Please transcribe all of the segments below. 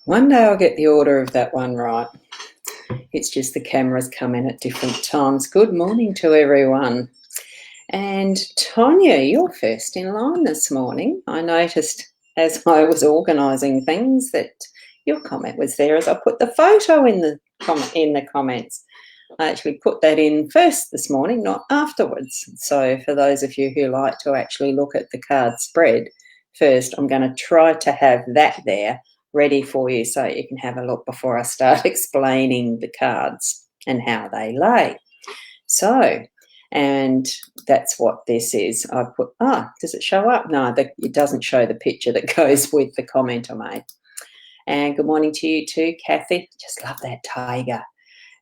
One day I'll get the order of that one right. It's just the cameras come in at different times. Good morning to everyone. And Tonya, you're first in line this morning. I noticed as I was organising things that your comment was there as I put the photo in the comments. I actually put that in first this morning, not afterwards. So for those of you who like to actually look at the card spread first, I'm going to try to have that there ready for you so you can have a look before I start explaining the cards and how they lay. So, and that's what this is. I put, does it show up? No, it doesn't show the picture that goes with the comment I made. And good morning to you too, Kathy. Just love that tiger.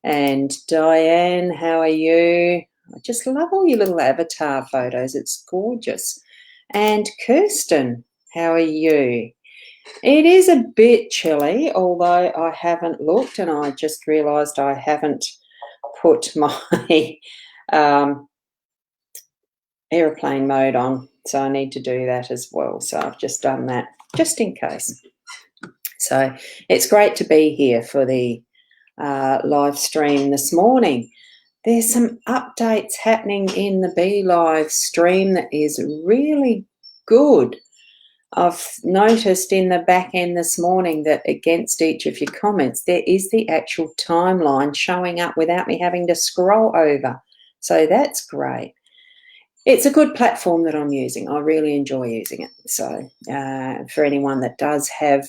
And Diane, how are you? I just love all your little avatar photos. It's gorgeous. And Kirsten, how are you? It is a bit chilly, although I haven't looked, and I just realised I haven't put my airplane mode on, so I need to do that as well. So I've just done that just in case. So it's great to be here for the live stream this morning. There's some updates happening in the Be Live stream that is really good. I've noticed in the back end this morning that against each of your comments, there is the actual timeline showing up without me having to scroll over. So that's great. It's a good platform that I'm using. I really enjoy using it. So for anyone that does have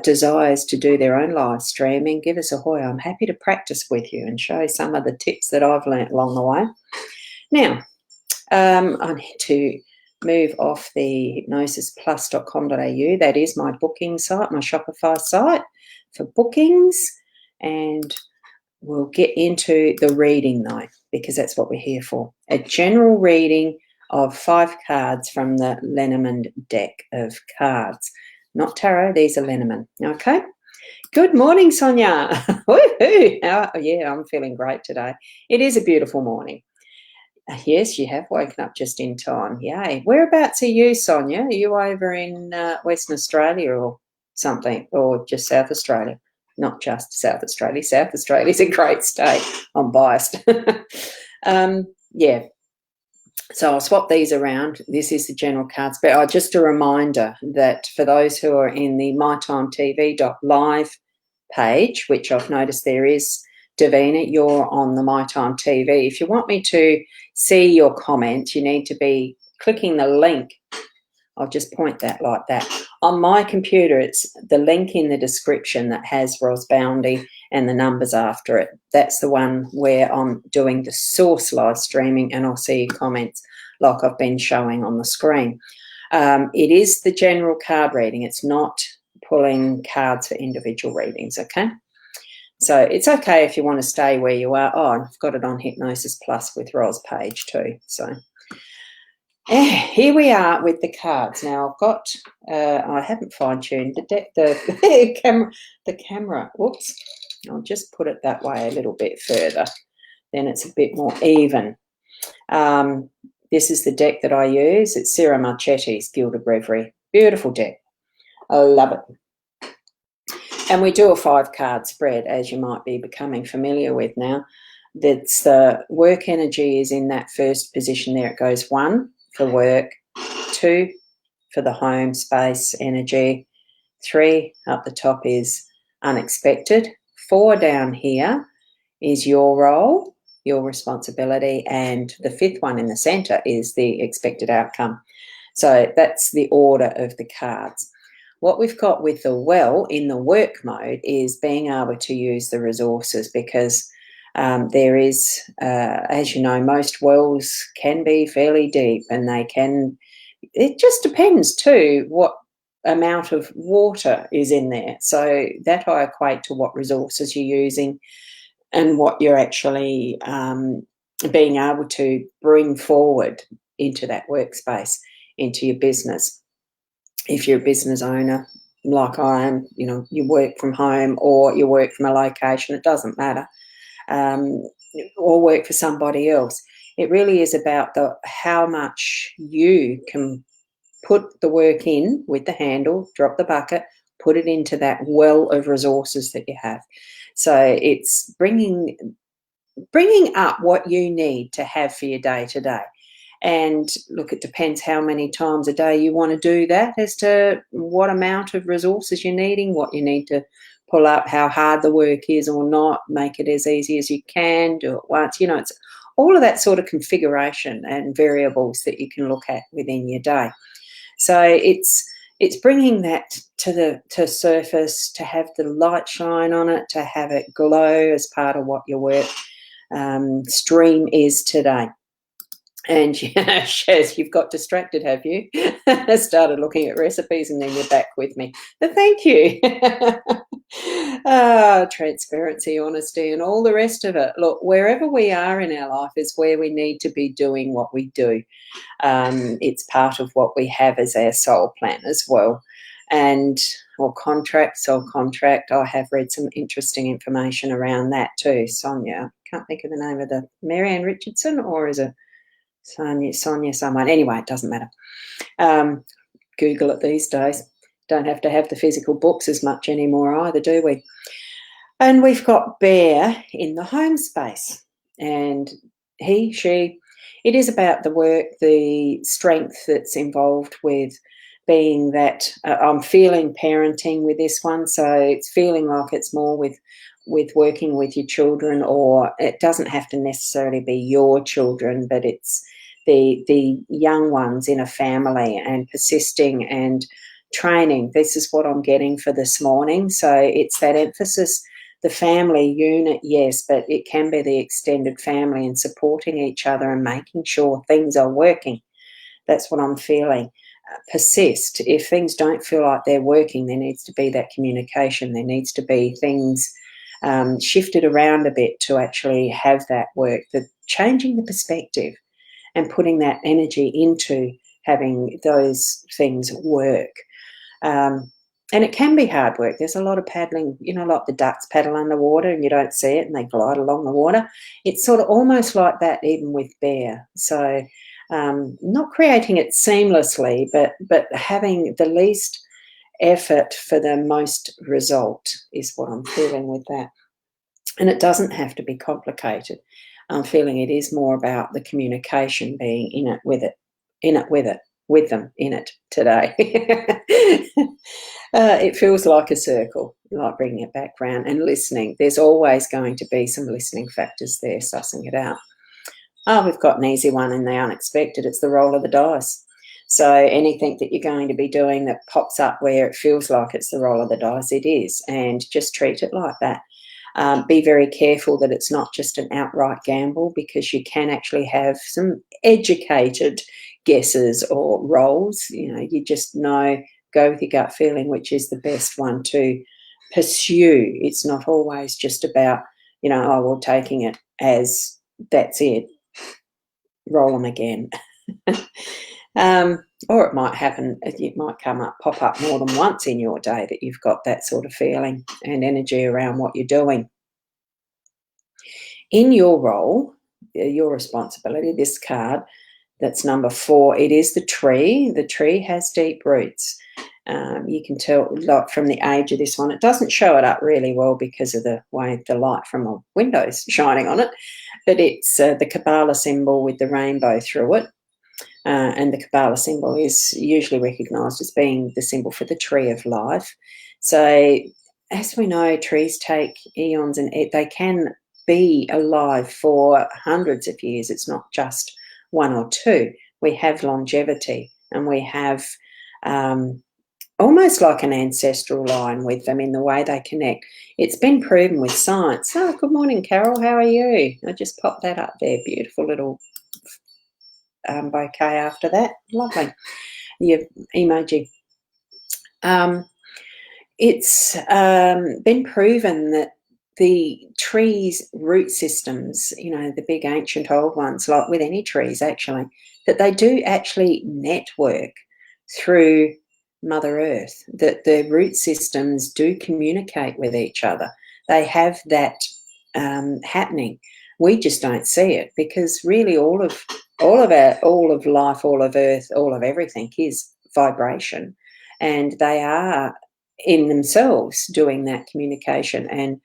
desires to do their own live streaming, give us a hoy. I'm happy to practice with you and show some of the tips that I've learnt along the way. Now, I need to move off the hypnosisplus.com.au. That is my booking site, my Shopify site for bookings. And we'll get into the reading though, because that's what we're here for. A general reading of 5 cards from the LENORMAND deck of cards. Not tarot, these are Lenormand. Okay. Good morning, Sonia. Woohoo! Yeah, I'm feeling great today. It is a beautiful morning. Yes, you have woken up just in time. Yay. Whereabouts are you, Sonia? Are you over in Western Australia or something, or just South Australia? Not just South Australia. South Australia's a great state. I'm biased. Yeah. So I'll swap these around. This is the general cards. But just a reminder that for those who are in the mytimetv.live page, which I've noticed there is, Davina, you're on the My Time TV. If you want me to see your comments, you need to be clicking the link. I'll just point that like that. On my computer, it's the link in the description that has Ros Boundy and the numbers after it. That's the one where I'm doing the source live streaming, and I'll see your comments like I've been showing on the screen. It is the general card reading. It's not pulling cards for individual readings, okay? So it's okay if you want to stay where you are. Oh, I've got it on Hypnosis Plus with Ros page too. So here we are with the cards. Now I've got, I haven't fine-tuned the camera. Whoops. I'll just put it that way a little bit further. Then it's a bit more even. This is the deck that I use. It's Sarah Marchetti's Gilded Reverie. Beautiful deck. I love it. And we do a 5-card spread, as you might be becoming familiar with now. That's the work energy is in that first position there. It goes 1 for work, 2 for the home space energy, 3 up the top is unexpected, 4 down here is your role, your responsibility, and the 5th one in the centre is the expected outcome. So that's the order of the cards. What we've got with the well in the work mode is being able to use the resources, because there is, as you know, most wells can be fairly deep, and it just depends too what amount of water is in there. So that I equate to what resources you're using and what you're actually being able to bring forward into that workspace, into your business. If you're a business owner like I am, you know, you work from home or you work from a location, it doesn't matter, or work for somebody else. It really is about how much you can put the work in with the handle, drop the bucket, put it into that well of resources that you have. So it's bringing up what you need to have for your day to day. And look, it depends how many times a day you want to do that as to what amount of resources you're needing, what you need to pull up, how hard the work is or not, make it as easy as you can, do it once. It's all of that sort of configuration and variables that you can look at within your day. So it's bringing that to surface, to have the light shine on it, to have it glow as part of what your work stream is today. And Shaz, you've got distracted, have you? I started looking at recipes and then you're back with me. But thank you. Transparency, honesty, and all the rest of it. Look, wherever we are in our life is where we need to be doing what we do. It's part of what we have as our soul plan as well. And soul contract. I have read some interesting information around that too. Sonia, can't think of the name of the Marianne Richardson, or is it Sonia someone? Anyway, it doesn't matter. Google it these days. Don't have to have the physical books as much anymore either, do we? And we've got Bear in the home space. And she, it is about the work, the strength that's involved with being that I'm feeling parenting with this one. So it's feeling like it's more with working with your children, or it doesn't have to necessarily be your children, but it's the young ones in a family, and persisting and training. This is what I'm getting for this morning. So it's that emphasis, the family unit, yes, but it can be the extended family and supporting each other and making sure things are working. That's what I'm feeling. Persist. If things don't feel like they're working, there needs to be that communication. There needs to be things shifted around a bit to actually have that work, the changing the perspective and putting that energy into having those things work. And it can be hard work. There's a lot of paddling, like the ducks paddle underwater and you don't see it and they glide along the water. It's sort of almost like that even with Bear. So not creating it seamlessly, but having the least effort for the most result is what I'm feeling with that. And it doesn't have to be complicated. I'm feeling it is more about the communication, being in it with them in it today. It feels like a circle, like bringing it back round and listening. There's always going to be some listening factors there, sussing it out. We've got an easy one in the unexpected. It's the roll of the dice. So anything that you're going to be doing that pops up where it feels like it's the roll of the dice, it is, and just treat it like that. Be very careful that it's not just an outright gamble, because you can actually have some educated guesses or rolls. You just know, go with your gut feeling, which is the best one to pursue. It's not always just about, taking it as that's it, roll them again. Or it might happen, it might pop up more than once in your day that you've got that sort of feeling and energy around what you're doing. In your role, your responsibility, this card, that's number 4, it is the tree. The tree has deep roots. You can tell like from the age of this one. It doesn't show it up really well because of the way the light from a window's shining on it, but it's the Kabbalah symbol with the rainbow through it. And the Kabbalah symbol is usually recognised as being the symbol for the tree of life. So as we know, trees take eons and they can be alive for hundreds of years. It's not just 1 or 2. We have longevity, and we have almost like an ancestral line with them in the way they connect. It's been proven with science. Oh, good morning, Carol. How are you? I just popped that up there. Beautiful little bouquet after that. Lovely. Your emoji. It's been proven that the trees' root systems, the big ancient old ones, like with any trees actually, that they do actually network through Mother Earth, that the root systems do communicate with each other. They have that happening. We just don't see it, because really all of life, all of Earth, all of everything is vibration, and they are in themselves doing that communication and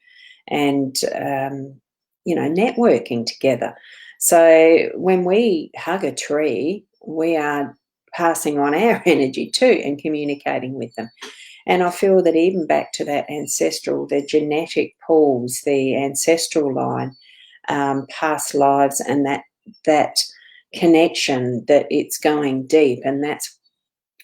networking together. So when we hug a tree, we are passing on our energy too and communicating with them. And I feel that even back to that ancestral, the genetic pools, the ancestral line, past lives, and that connection, that it's going deep, and that's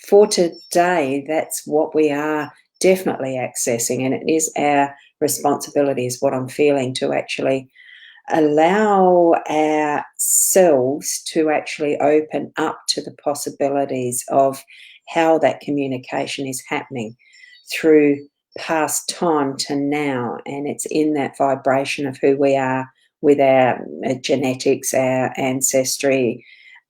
for today. That's what we are definitely accessing, and it is our responsibility, is what I'm feeling, to actually allow ourselves to actually open up to the possibilities of how that communication is happening through past time to now. And it's in that vibration of who we are with our genetics, our ancestry,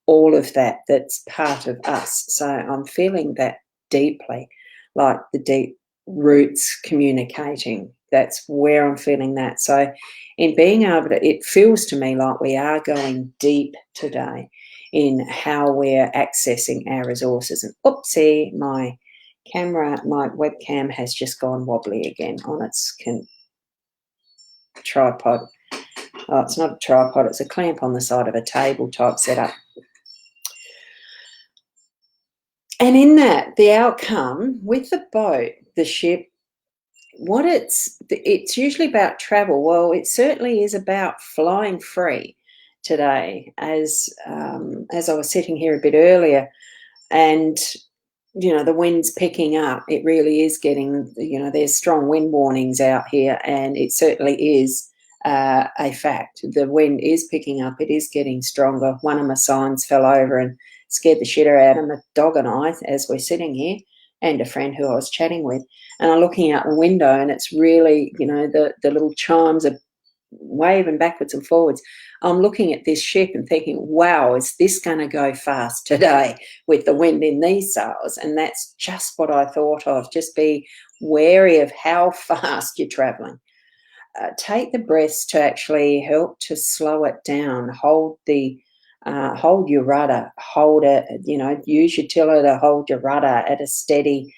all of that, that's part of us. So I'm feeling that deeply, like the deep roots communicating. That's where I'm feeling that. So in being able to, it feels to me like we are going deep today in how we're accessing our resources. And oopsie, my webcam has just gone wobbly again on its tripod. Oh, it's not a tripod, it's a clamp on the side of a table type setup. And in that, the outcome with the boat, the ship, what it's usually about travel. Well, it certainly is about flying free today. As I was sitting here a bit earlier, and the wind's picking up. It really is getting. There's strong wind warnings out here, and it certainly is a fact. The wind is picking up. It is getting stronger. One of my signs fell over and scared the shitter out of my dog and I as we're sitting here, and a friend who I was chatting with. And I'm looking out the window, and it's really, the little chimes are waving backwards and forwards. I'm looking at this ship and thinking, wow, is this going to go fast today with the wind in these sails? And that's just what I thought of. Just be wary of how fast you're traveling. Take the breaths to actually help to slow it down. Hold your rudder. Hold it. Use your tiller to hold your rudder at a steady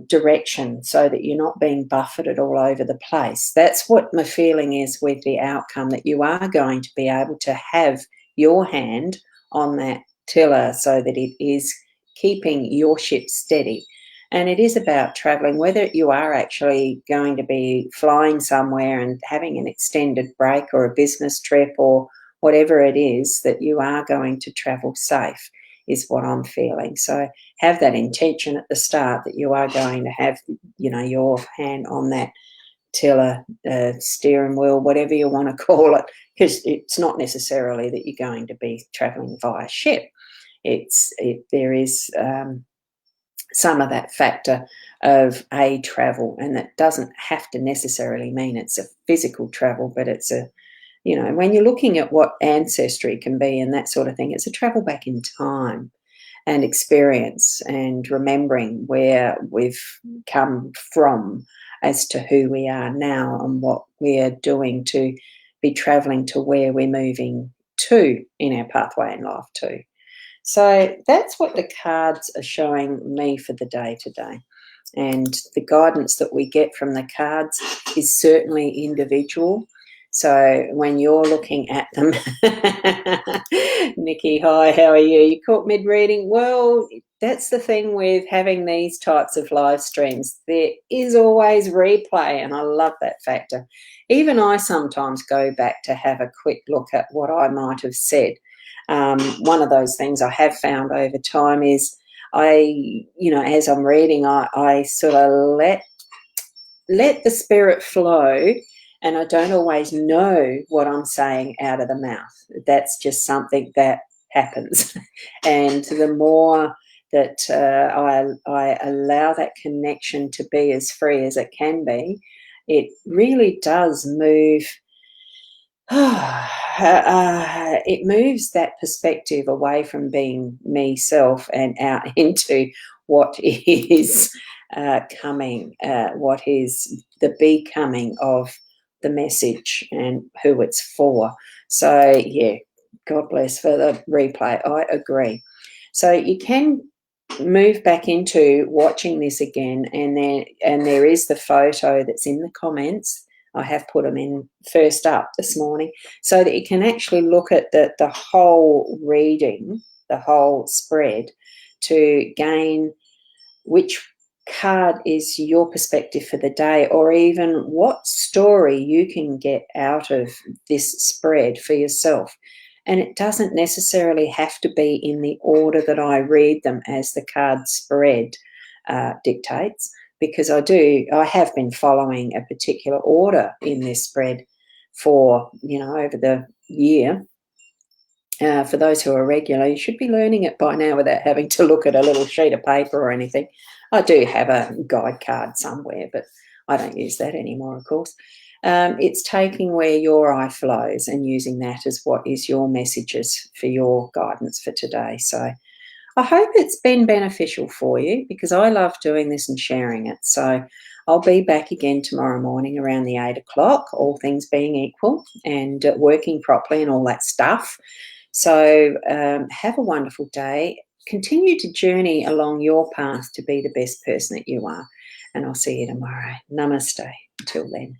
direction, so that you're not being buffeted all over the place. That's what my feeling is with the outcome, that you are going to be able to have your hand on that tiller so that it is keeping your ship steady. And it is about traveling, whether you are actually going to be flying somewhere and having an extended break, or a business trip, or whatever it is, that you are going to travel safe, is what I'm feeling. So have that intention at the start that you are going to have, your hand on that tiller, steering wheel, whatever you want to call it, because it's not necessarily that you're going to be traveling via ship. There is some of that factor of a travel, and that doesn't have to necessarily mean it's a physical travel, but it's when you're looking at what ancestry can be and that sort of thing, it's a travel back in time and experience, and remembering where we've come from as to who we are now and what we are doing to be travelling to where we're moving to in our pathway in life too. So that's what the cards are showing me for the day today. And the guidance that we get from the cards is certainly individual. So when you're looking at them, Nikki, hi, how are you? You caught mid-reading? Well, that's the thing with having these types of live streams. There is always replay, and I love that factor. Even I sometimes go back to have a quick look at what I might have said. One of those things I have found over time is as I'm reading, I sort of let the spirit flow, and I don't always know what I'm saying out of the mouth. That's just something that happens. And the more that I allow that connection to be as free as it can be, it really does move. It moves that perspective away from being me self and out into what is coming, what is the becoming of the message and who it's for. So, yeah, God bless for the replay. I agree. So you can move back into watching this again, and there is the photo that's in the comments. I have put them in first up this morning so that you can actually look at the whole reading, the whole spread, to gain which card is your perspective for the day, or even what story you can get out of this spread for yourself. And it doesn't necessarily have to be in the order that I read them as the card spread dictates, because I have been following a particular order in this spread for, over the year. For those who are regular, you should be learning it by now without having to look at a little sheet of paper or anything. I do have a guide card somewhere, but I don't use that anymore, of course. It's taking where your eye flows and using that as what is your messages for your guidance for today. So I hope it's been beneficial for you, because I love doing this and sharing it. So I'll be back again tomorrow morning around the 8 o'clock, all things being equal, and working properly and all that stuff. So have a wonderful day. Continue to journey along your path to be the best person that you are. And I'll see you tomorrow. Namaste. Till then.